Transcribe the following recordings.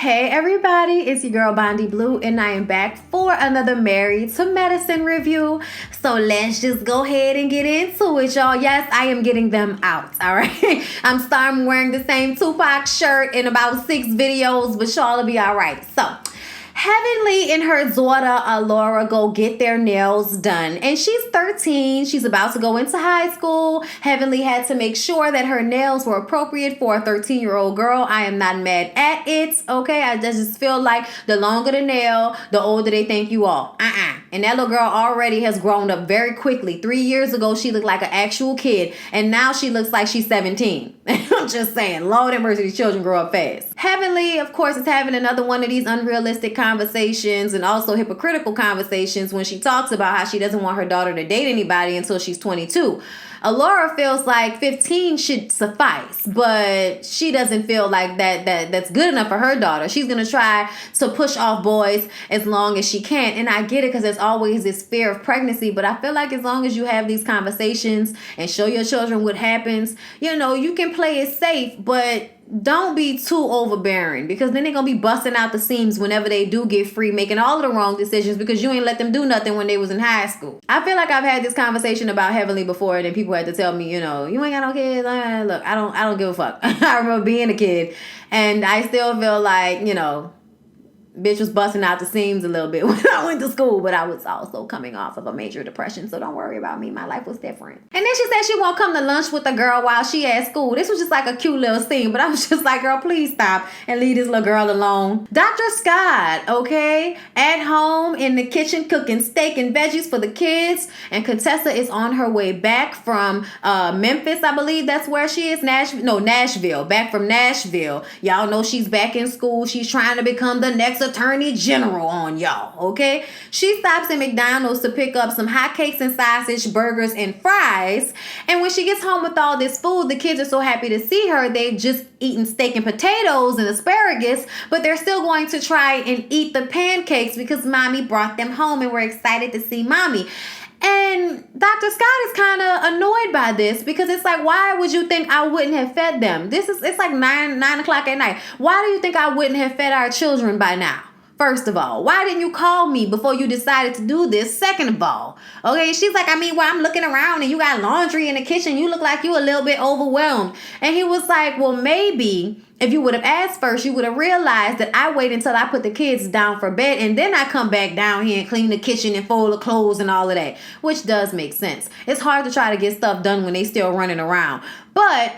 Hey everybody, it's your girl Bondy Blue and I am back for another Married to Medicine review. So let's just go ahead and get into it, y'all. Yes, I am getting them out, all right? I'm starting wearing the same Tupac shirt in about 6 videos, but y'all will be all right. So Heavenly and her daughter Alora go get their nails done, and she's 13. She's about to go into high school. Heavenly had to make sure that her nails were appropriate for a 13-year-old girl. I am not mad at it, okay? I just feel like the longer the nail, the older they think you are. And that little girl already has grown up very quickly. 3 years ago, she looked like an actual kid, and now she looks like she's 17. I'm just saying, Lord have mercy, these children grow up fast. Heavenly, of course, is having another one of these unrealistic conversations and also hypocritical conversations when she talks about how she doesn't want her daughter to date anybody until she's 22. Alora feels like 15 should suffice, but she doesn't feel like that's good enough for her daughter. She's going to try to push off boys as long as she can. And I get it because there's always this fear of pregnancy, but I feel like as long as you have these conversations and show your children what happens, you know, you can play it safe, but don't be too overbearing, because then they're going to be busting out the seams whenever they do get free, making all of the wrong decisions because you ain't let them do nothing when they was in high school. I feel like I've had this conversation about Heavenly before, and then people had to tell me, you know, you ain't got no kids. Look, I don't give a fuck. I remember being a kid, and I still feel like, you know, bitch was busting out the seams a little bit when I went to school, but I was also coming off of a major depression, so don't worry about me. My life was different. And then she said she won't come to lunch with the girl while she at school. This was just like a cute little scene, but I was just like, girl, please stop and leave this little girl alone. Dr. Scott, okay, at home in the kitchen cooking steak and veggies for the kids, and Contessa is on her way back from Memphis, I believe that's where she is. Nashville. Back from Nashville. Y'all know she's back in school. She's trying to become the next attorney general on y'all, okay? She stops at McDonald's to pick up some hotcakes and sausage, burgers, and fries. And when she gets home with all this food, the kids are so happy to see her. They've just eaten steak and potatoes and asparagus, but they're still going to try and eat the pancakes because mommy brought them home and we're excited to see mommy. And Dr. Scott is kind of annoyed by this because it's like, why would you think I wouldn't have fed them? It's like 9 o'clock at night. Why do you think I wouldn't have fed our children by now? First of all, why didn't you call me before you decided to do this? Second of all, okay, she's like, well, I'm looking around and you got laundry in the kitchen. You look like you a little bit overwhelmed. And he was like, well, maybe if you would have asked first, you would have realized that I wait until I put the kids down for bed and then I come back down here and clean the kitchen and fold the clothes and all of that, which does make sense. It's hard to try to get stuff done when they still running around, but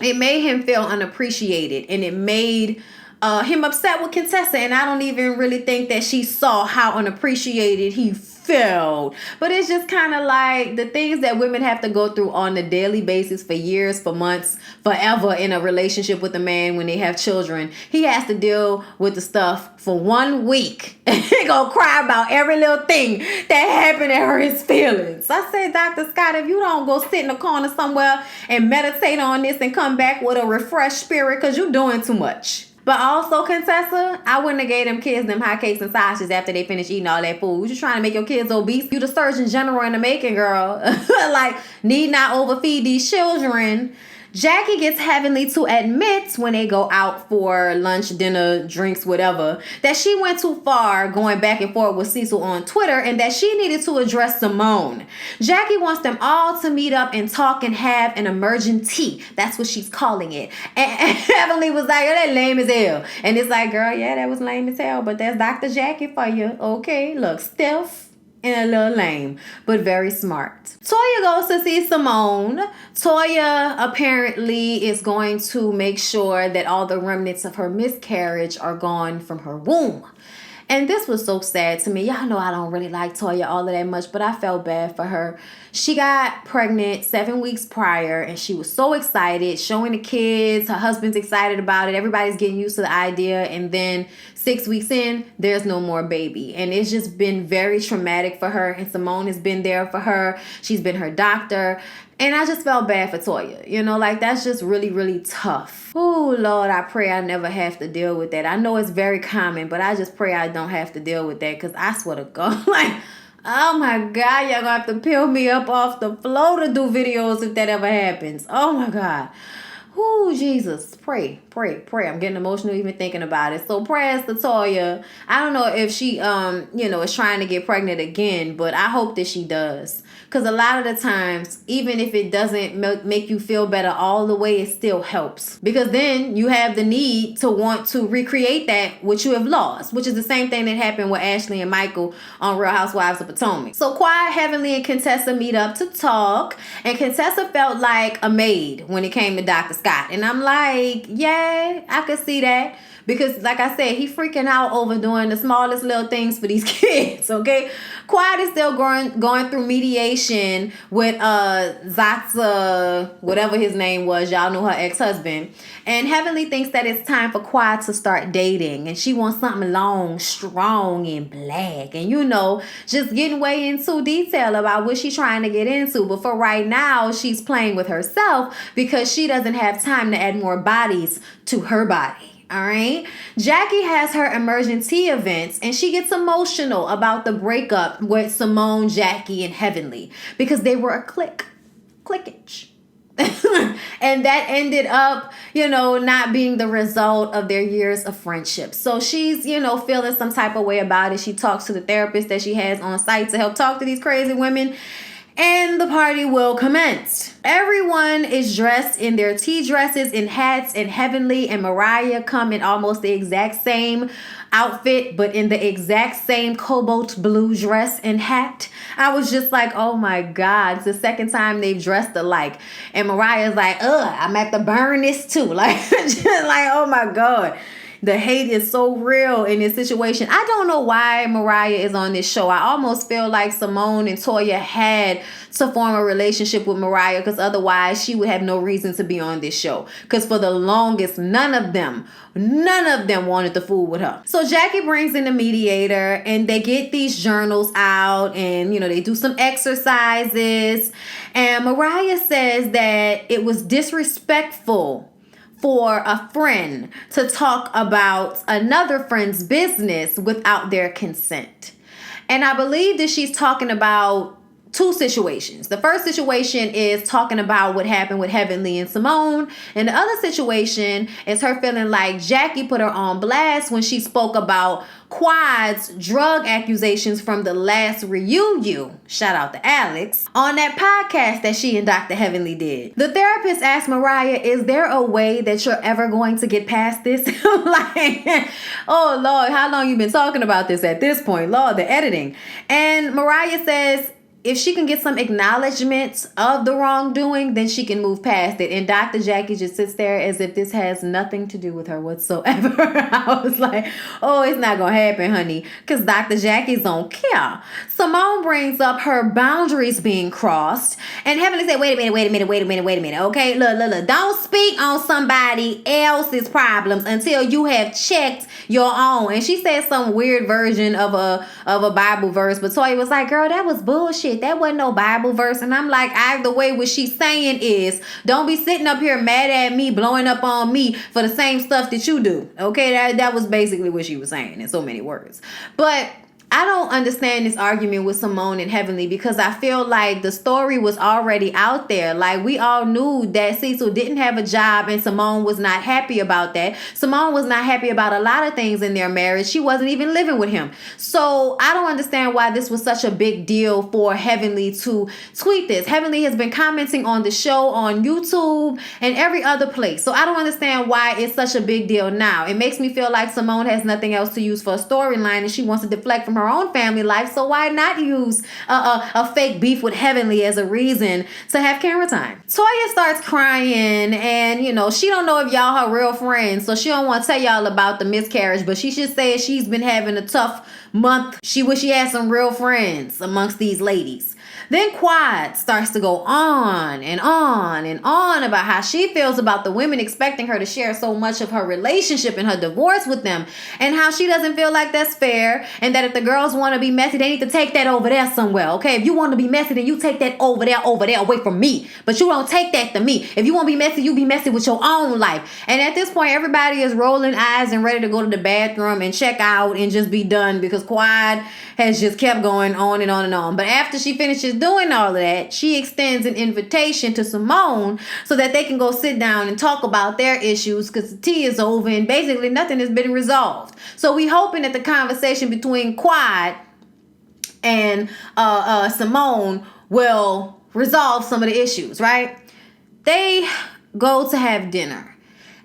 it made him feel unappreciated, and it made him upset with Contessa, and I don't even really think that she saw how unappreciated he felt. But it's just kind of like the things that women have to go through on a daily basis for years, for months, forever in a relationship with a man when they have children. He has to deal with the stuff for 1 week and he gonna cry about every little thing that happened and hurt his feelings. I said, Dr. Scott, if you don't go sit in a corner somewhere and meditate on this and come back with a refreshed spirit, because you're doing too much. But also, Contessa, I wouldn't have gave them kids them hotcakes and sausages after they finish eating all that food. You trying to make your kids obese? You the Surgeon General in the making, girl. Like, need not overfeed these children. Jackie gets Heavenly to admit when they go out for lunch, dinner, drinks, whatever, that she went too far going back and forth with Cecil on Twitter and that she needed to address Simone. Jackie wants them all to meet up and talk and have an emergency. That's what she's calling it. And Heavenly was like, oh, that lame as hell. And it's like, girl, yeah, that was lame as hell, but that's Dr. Jackie for you. Okay, look, stiff and a little lame, but very smart. Toya goes to see Simone. Toya apparently is going to make sure that all the remnants of her miscarriage are gone from her womb. And this was so sad to me. Y'all know I don't really like Toya all of that much, but I felt bad for her. She got pregnant 7 weeks prior, and she was so excited, showing the kids. Her husband's excited about it. Everybody's getting used to the idea. And then 6 weeks in, there's no more baby. And it's just been very traumatic for her. And Simone has been there for her. She's been her doctor. And I just felt bad for Toya. You know, like, that's just really, really tough. Oh, Lord, I pray I never have to deal with that. I know it's very common, but I just pray I don't have to deal with that, because I swear to God, like, oh my God, y'all gonna have to peel me up off the floor to do videos if that ever happens. Oh my God. Who Jesus, pray, pray, pray. I'm getting emotional even thinking about it. So prayers to Toya. I don't know if she is trying to get pregnant again, but I hope that she does. Because a lot of the times, even if it doesn't make you feel better all the way, it still helps. Because then you have the need to want to recreate that which you have lost, which is the same thing that happened with Ashley and Michael on Real Housewives of Potomac. So Quiet, Heavenly, and Contessa meet up to talk. And Contessa felt like a maid when it came to Dr. Scott. And I'm like, yeah, I could see that. Because like I said, he freaking out over doing the smallest little things for these kids, okay? Quiet is still going through mediation with Zatsa, whatever his name was. Y'all know her ex-husband. And Heavenly thinks that it's time for Quiet to start dating. And she wants something long, strong, and black. And just getting way into detail about what she's trying to get into. But for right now, she's playing with herself because she doesn't have time to add more bodies to her body. All right. Jackie has her emergency events and she gets emotional about the breakup with Simone, Jackie, and Heavenly because they were a clickage. And that ended up, not being the result of their years of friendship. So she's, feeling some type of way about it. She talks to the therapist that she has on site to help talk to these crazy women. And the party will commence. Everyone is dressed in their tea dresses and hats, and Heavenly and Mariah come in almost the exact same outfit, but in the exact same cobalt blue dress and hat. I was just like, oh my God, it's the second time they've dressed alike. And Mariah's like, I'm at to burn this too. Like, just like, oh my God. The hate is so real in this situation. I don't know why Mariah is on this show. I almost feel like Simone and Toya had to form a relationship with Mariah because otherwise she would have no reason to be on this show. Because for the longest, none of them wanted to fool with her. So Jackie brings in the mediator and they get these journals out and, they do some exercises. And Mariah says that it was disrespectful for a friend to talk about another friend's business without their consent. And I believe that she's talking about two situations. The first situation is talking about what happened with Heavenly and Simone. And the other situation is her feeling like Jackie put her on blast when she spoke about Quad's drug accusations from the last reunion, shout out to Alex, on that podcast that she and Dr. Heavenly did. The therapist asked Mariah, is there a way that you're ever going to get past this? Like, oh Lord, how long you been talking about this at this point? Lord, the editing. And Mariah says, if she can get some acknowledgement of the wrongdoing, then she can move past it. And Dr. Jackie just sits there as if this has nothing to do with her whatsoever. I was like, oh, it's not going to happen, honey, because Dr. Jackie's don't care. Simone brings up her boundaries being crossed. And Heavenly said, wait a minute. Okay, look. Don't speak on somebody else's problems until you have checked your own. And she said some weird version of a Bible verse. But Toya was like, girl, that was bullshit. That wasn't no Bible verse. And I'm like, either way, what she's saying is, don't be sitting up here mad at me, blowing up on me for the same stuff that you do. Okay, that was basically what she was saying in so many words. But I don't understand this argument with Simone and Heavenly because I feel like the story was already out there. Like, we all knew that Cecil didn't have a job and Simone was not happy about that. Simone was not happy about a lot of things in their marriage. She wasn't even living with him. So I don't understand why this was such a big deal for Heavenly to tweet this. Heavenly has been commenting on the show on YouTube and every other place. So I don't understand why it's such a big deal now. It makes me feel like Simone has nothing else to use for a storyline and she wants to deflect from her own family life, so why not use a fake beef with Heavenly as a reason to have camera time? Toya starts crying and she don't know if y'all her real friends, so she don't want to tell y'all about the miscarriage, but she just said she's been having a tough month. She wish she had some real friends amongst these ladies. Then Quad starts to go on and on and on about how she feels about the women expecting her to share so much of her relationship and her divorce with them, and how she doesn't feel like that's fair, and that if the girls want to be messy, they need to take that over there somewhere, okay? If you want to be messy, then you take that over there, away from me. But you don't take that to me. If you want to be messy, you be messy with your own life. And at this point, everybody is rolling eyes and ready to go to the bathroom and check out and just be done because Quad has just kept going on and on and on. But after she finishes she's doing all of that, she extends an invitation to Simone so that they can go sit down and talk about their issues, because the tea is over and basically nothing has been resolved. So we hoping that the conversation between Quad and Simone will resolve some of the issues, right? They go to have dinner.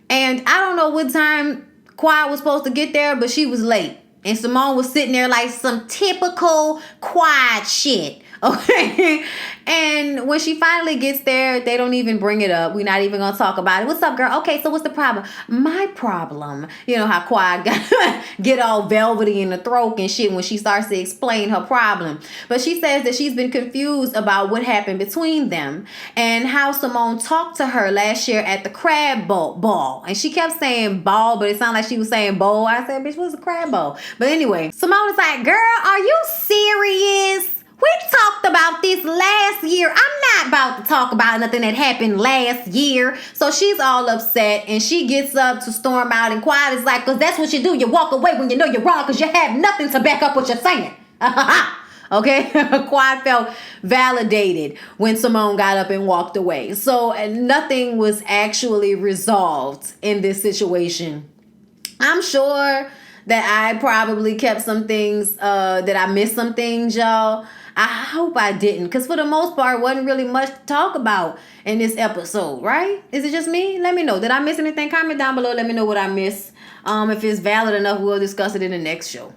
And I don't know what time Quad was supposed to get there, but she was late. And Simone was sitting there like some typical Quad shit. Okay. And when she finally gets there, they don't even bring it up. We're not even going to talk about it. What's up, girl? Okay, so what's the problem? My problem. You know how Quad get all velvety in the throat and shit when she starts to explain her problem. But she says that she's been confused about what happened between them and how Simone talked to her last year at the crab ball. And she kept saying ball, but it sounded like she was saying bowl. I said, bitch, what's a crab ball? But anyway, Simone was like, girl, are you serious? We talked about this last year. I'm not about to talk about nothing that happened last year. So she's all upset and she gets up to storm out, and Quad is like, because that's what you do. You walk away when you know you're wrong because you have nothing to back up what you're saying. Okay? Quad felt validated when Simone got up and walked away. So nothing was actually resolved in this situation. I'm sure that I probably kept some things, that I missed some things, y'all. I hope I didn't, because for the most part, wasn't really much to talk about in this episode, right? Is it just me? Let me know. Did I miss anything? Comment down below. Let me know what I missed. If it's valid enough, we'll discuss it in the next show.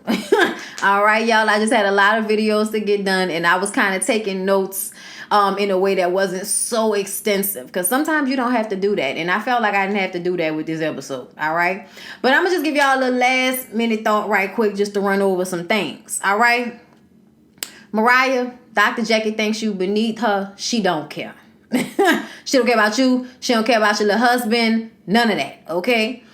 All right, y'all. I just had a lot of videos to get done, and I was kind of taking notes in a way that wasn't so extensive, because sometimes you don't have to do that, and I felt like I didn't have to do that with this episode. All right, but I'm gonna just give y'all a little last minute thought right quick just to run over some things. All right, Mariah, Dr. Jackie thinks you beneath her. She don't care. She don't care about you. She don't care about your little husband. None of that. Okay.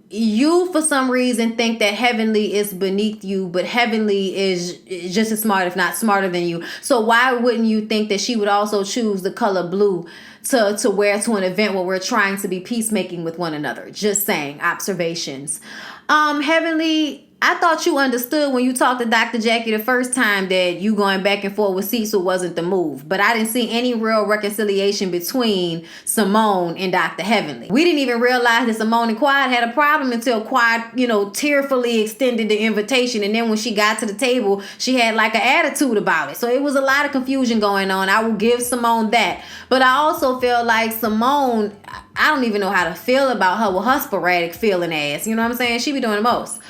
You for some reason think that Heavenly is beneath you, but Heavenly is just as smart, if not smarter than you. So why wouldn't you think that she would also choose the color blue to wear to an event where we're trying to be peacemaking with one another? Just saying, observations. Heavenly, I thought you understood when you talked to Dr. Jackie the first time that you going back and forth with Cecil wasn't the move. But I didn't see any real reconciliation between Simone and Dr. Heavenly. We didn't even realize that Simone and Quad had a problem until Quad, tearfully extended the invitation. And then when she got to the table, she had like an attitude about it. So it was a lot of confusion going on. I will give Simone that. But I also feel like Simone, I don't even know how to feel about her with her sporadic feeling ass. You know what I'm saying? She be doing the most.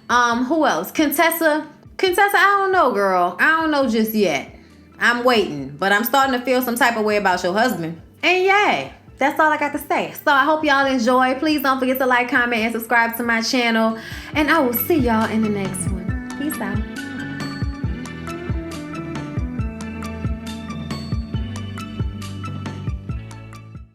Who else? Contessa, I don't know, girl. I don't know just yet. I'm waiting, but I'm starting to feel some type of way about your husband. And yay, that's all I got to say. So I hope y'all enjoy. Please don't forget to like, comment, and subscribe to my channel. And I will see y'all in the next one. Peace out.